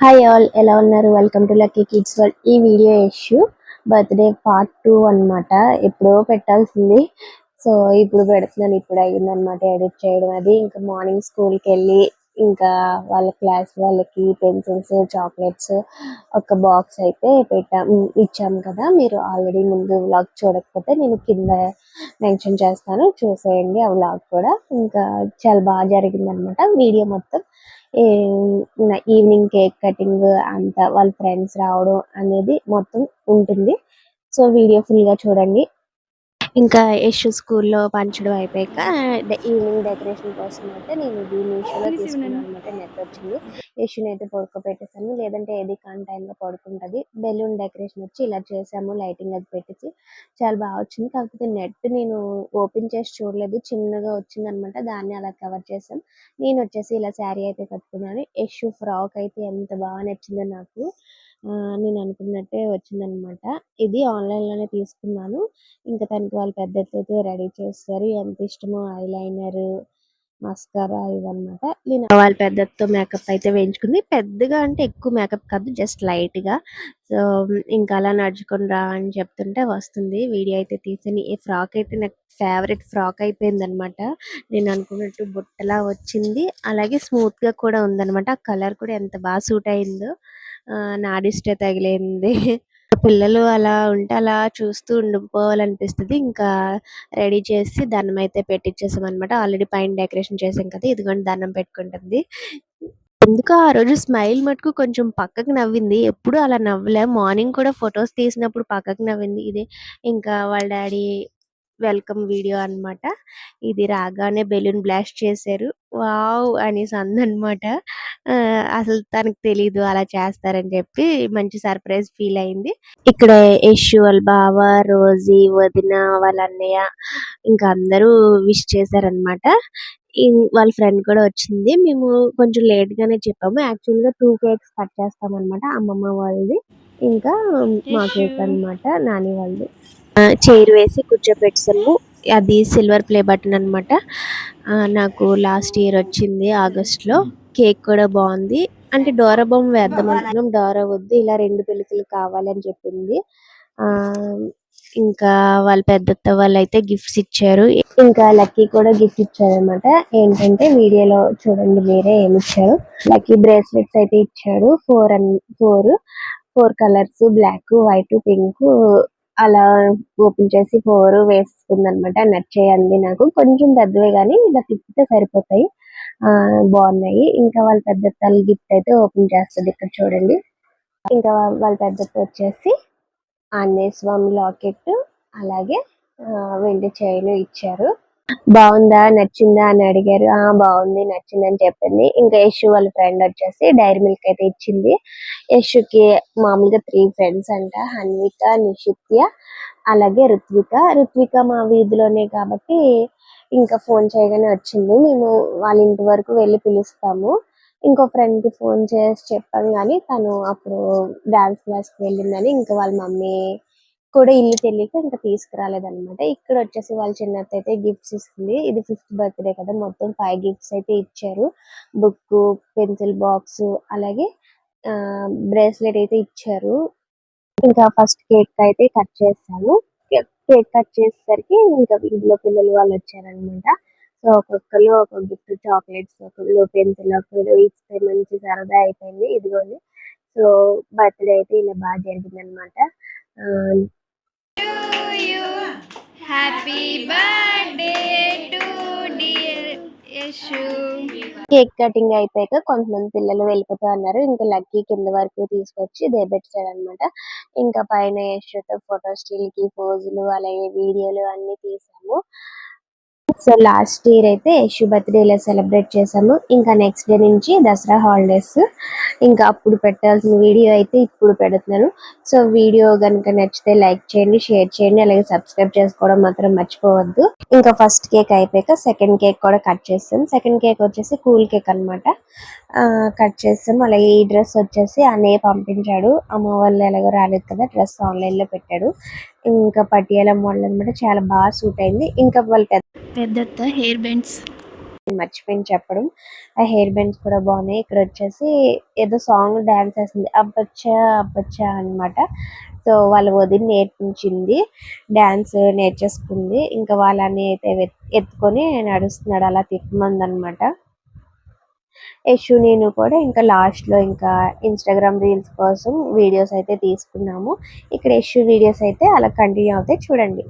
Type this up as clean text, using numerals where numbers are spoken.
Hi all, ఎలా ఉన్నారు? Welcome to lucky kids world. ఈ వీడియో యశు బర్త్డే పార్ట్ 2 అన్నమాట. ఎప్పుడో పెట్టాల్సింది, సో ఇప్పుడు పెడుతున్నాను. ఇప్పుడు అయ్యిందనమాట ఎడిట్ చేయడం. అది ఇంకా మార్నింగ్ స్కూల్కి వెళ్ళి ఇంకా వాళ్ళ క్లాస్ వాళ్ళకి పెన్సిల్స్, చాక్లెట్స్ ఒక బాక్స్ అయితే ఇచ్చాము కదా. మీరు ఆల్రెడీ ముందు వ్లాగ్ చూడకపోతే నేను కింద మెన్షన్ చేస్తాను, చూసేయండి ఆ వ్లాగ్ కూడా. ఇంకా చాలా బాగా జరిగింది అనమాట వీడియో మొత్తం. ఈవినింగ్ కేక్ కటింగ్ అంతా వాళ్ళ ఫ్రెండ్స్ రావడం అనేది మొత్తం ఉంటుంది. సో వీడియో ఫుల్ గా చూడండి. ఇంకా యశ్ స్కూల్లో పంచడం అయిపోయాక ఈవినింగ్ డెకరేషన్ కోసం అయితే నేను ఇది మీషోలో తీసుకున్నాను అనమాట. నెట్ వచ్చింది. యశ్ని అయితే పడుకోబెట్టేసాను, లేదంటే ఏది కాని టైంలో పడుకుంటది. బెలూన్ డెకరేషన్ వచ్చి ఇలా చేసాము, లైటింగ్ అది పెట్టేసి చాలా బాగా వచ్చింది. కాకపోతే నెట్ నేను ఓపెన్ చేసి చూడలేదు, చిన్నగా వచ్చింది అనమాట. దాన్ని అలా కవర్ చేసాం. నేను వచ్చేసి ఇలా శారీ అయితే కట్టుకున్నాను. యశ్ ఫ్రాక్ అయితే ఎంత బాగా నచ్చిందో నాకు. నేను అనుకున్నట్టే వచ్చిందనమాట. ఇది ఆన్లైన్ లోనే తీసుకున్నాను. ఇంకా తనకి వాళ్ళ పెద్దత్తయితే రెడీ చేస్తారు. ఎంత ఇష్టమో ఐలైనర్, మస్కారా ఇవన్నమాట. నేను వాళ్ళ పెద్దతో మేకప్ అయితే వేయించుకుంది. పెద్దగా అంటే ఎక్కువ మేకప్ కాదు, జస్ట్ లైట్ గా. సో ఇంకా అలా నడుచుకొని రా అని చెప్తుంటే వస్తుంది. వీడియో అయితే తీసాను. ఈ ఫ్రాక్ అయితే నాకు ఫేవరెట్ ఫ్రాక్ అయిపోయింది అనమాట. నేను అనుకున్నట్టు బుట్టలా వచ్చింది, అలాగే స్మూత్ గా కూడా ఉందన్నమాట. ఆ కలర్ కూడా ఎంత బాగా సూట్ అయిందో. నాడిష్టే తగిలింది. పిల్లలు అలా ఉంటే అలా చూస్తూ ఉండిపోవాలనిపిస్తుంది. ఇంకా రెడీ చేసి దండం అయితే పెట్టించేసాం అనమాట. ఆల్రెడీ పైన డెకరేషన్ చేసాం కదా, ఇదిగోండి దండం పెట్టుకుంటుంది. ఎందుకో ఆ రోజు స్మైల్ మటుకు కొంచెం పక్కకు నవ్వింది. ఎప్పుడు అలా నవ్వలే. మార్నింగ్ కూడా ఫొటోస్ తీసినప్పుడు పక్కకు నవ్వింది. ఇది ఇంకా వాళ్ళ డాడీ వెల్కమ్ వీడియో అన్నమాట. ఇది రాగానే బెలూన్ బ్లాస్ట్ చేశారు. వావ్ అనేసి అందనమాట. అసలు తనకు తెలీదు అలా చేస్తారని చెప్పి మంచి సర్ప్రైజ్ ఫీల్ అయింది. ఇక్కడ యశు వాళ్ళ బావ, రోజీ, వదిన, వాళ్ళ అన్నయ్య ఇంకా అందరూ విష్ చేశారనమాట. వాళ్ళ ఫ్రెండ్ కూడా వచ్చింది. మేము కొంచెం లేట్ గానే చెప్పాము. యాక్చువల్ గా 2 కేక్స్ కట్ చేస్తాం అనమాట. అమ్మమ్మ వాళ్ళది ఇంకా మా కేక్ అన్నమాట, నాని వాళ్ళది. చైర్ వేసి కూర్చోపెట్టాము. అది సిల్వర్ ప్లే బటన్ అన్నమాట. నాకు లాస్ట్ ఇయర్ వచ్చింది ఆగస్ట్ లో. కేక్ కూడా బాగుంది. అంటే డోరా బొమ్మ వేద్దాం అనుకున్నాం, డోరా వద్దు, ఇలా 2 పిలుకలు కావాలని చెప్పింది. ఆ ఇంకా వాళ్ళ పెద్దత్త వాళ్ళు అయితే గిఫ్ట్స్ ఇచ్చారు. ఇంకా లక్కీ కూడా గిఫ్ట్ ఇచ్చారు అనమాట. ఏంటంటే వీడియోలో చూడండి మీరే ఏమి ఇచ్చారు. లక్కీ బ్రేస్లెట్స్ అయితే ఇచ్చాడు. 4 కలర్స్, బ్లాక్, వైట్, పింక్ అలా ఓపెన్ చేసి 4 వేసుకుంది అనమాట. నచ్చేయండి నాకు. కొంచెం పెద్దవే గానీ ఇలా తిప్పితే సరిపోతాయి. బాగున్నాయి. ఇంకా వాళ్ళ పెద్దత్తల గిఫ్ట్ అయితే ఓపెన్ చేస్తుంది. ఇక్కడ చూడండి. ఇంకా వాళ్ళ పెద్దత్త వచ్చేసి ఆంజనేయ స్వామి లాకెట్, అలాగే వెండి చైన్ ఇచ్చారు. బాగుందా, నచ్చిందా అని అడిగారు. బాగుంది, నచ్చింది అని చెప్పింది. ఇంకా యశు వాళ్ళ ఫ్రెండ్ వచ్చేసి డైరీ మిల్క్ అయితే ఇచ్చింది. యశుకి మామూలుగా 3 ఫ్రెండ్స్ అంట, హన్విక, నిషిత్య, అలాగే రుత్విక మా వీధిలోనే కాబట్టి ఇంకా ఫోన్ చేయగానే వచ్చింది. మేము వాళ్ళ ఇంటి వరకు వెళ్ళి పిలుస్తాము. ఇంకో ఫ్రెండ్ కి ఫోన్ చేసి చెప్పాం, కానీ తను అప్పుడు డాన్స్ క్లాస్ కి వెళ్ళిందని ఇంకా వాళ్ళ మమ్మీ కూడా ఇల్లు తెలియక ఇంకా తీసుకురాలేదన్నమాట. ఇక్కడ వచ్చేసి వాళ్ళ చిన్నత్త అయితే గిఫ్ట్స్ ఇస్తుంది. ఇది 5th బర్త్డే కదా, మొత్తం 5 గిఫ్ట్స్ అయితే ఇచ్చారు. బుక్, పెన్సిల్ బాక్స్, అలాగే బ్రేస్లెట్ అయితే ఇచ్చారు. ఇంకా ఫస్ట్ కేక్ అయితే కట్ చేస్తాను. కేక్ కట్ చేసేసరికి ఇంకా వీధిలో పిల్లలు వాళ్ళు వచ్చారనమాట. సో ఒక్కొక్కరు ఒక గిఫ్ట్, చాక్లెట్స్, ఒకళ్ళు పెన్సిల్, ఒకళ్ళు ఇస్తే మంచి సరదా అయిపోయింది. ఇదిగోండి. సో బర్త్డే అయితే ఇలా బాగా జరిగింది అనమాట. Happy birthday to dear Yashu. Cake cutting అయిపోయాక కొంతమంది పిల్లలు వెళ్ళిపోతా అన్నారు. ఇంకా లక్కీ కింద వరకు తీసుకొచ్చి దేబెట్టాడు అనమాట. ఇంకా పైన యశుతో ఫోటో స్టిల్ కి పోజులు, అలాగే వీడియోలు అన్ని తీసాము. సో లాస్ట్ ఇయర్ అయితే యశు బర్త్డే ఇలా సెలబ్రేట్ చేసాము. ఇంకా నెక్స్ట్ డే నుంచి దసరా హాలిడేస్. ఇంకా అప్పుడు పెట్టాల్సిన వీడియో అయితే ఇప్పుడు పెడుతున్నాను. సో వీడియో కనుక నచ్చితే లైక్ చేయండి, షేర్ చేయండి, అలాగే సబ్స్క్రైబ్ చేసుకోవడం మాత్రం మర్చిపోవద్దు. ఇంకా ఫస్ట్ కేక్ అయిపోయాక సెకండ్ కేక్ కూడా కట్ చేస్తాం. సెకండ్ కేక్ వచ్చేసి కూల్ కేక్ అనమాట. కట్ చేస్తాం. అలాగే ఈ డ్రెస్ వచ్చేసి అన్నయ్య పంపించాడు. అమ్మ వాళ్ళు ఎలాగో రాలేదు కదా, డ్రెస్ ఆన్లైన్ లో పెట్టాడు. ఇంకా పటియాలా మోడల్ అనమాట, చాలా బాగా సూట్ అయింది. ఇంకా వాళ్ళ పెద్దత్త హెయిర్ బెండ్స్ మర్చిపోయింది చెప్పడం. ఆ హెయిర్ బ్యాండ్స్ కూడా బాగున్నాయి. ఇక్కడ వచ్చేసి ఏదో సాంగ్ డాన్స్ వేస్తుంది, అబ్బచ్చా అబ్బచ్చా అన్నమాట. సో వాళ్ళ వదిన నేర్పించింది, డాన్స్ నేర్చేసుకుంది. ఇంకా వాళ్ళని అయితే ఎత్తుకొని నడుస్తున్నాడు, అలా తిప్పమంది అనమాట. యశు నేను కూడా ఇంకా లాస్ట్ లో ఇంకా ఇన్స్టాగ్రామ్ రీల్స్ కోసం వీడియోస్ అయితే తీసుకున్నాము. ఇక్కడ యశు వీడియోస్ అయితే అలా కంటిన్యూ అవుతాయి, చూడండి.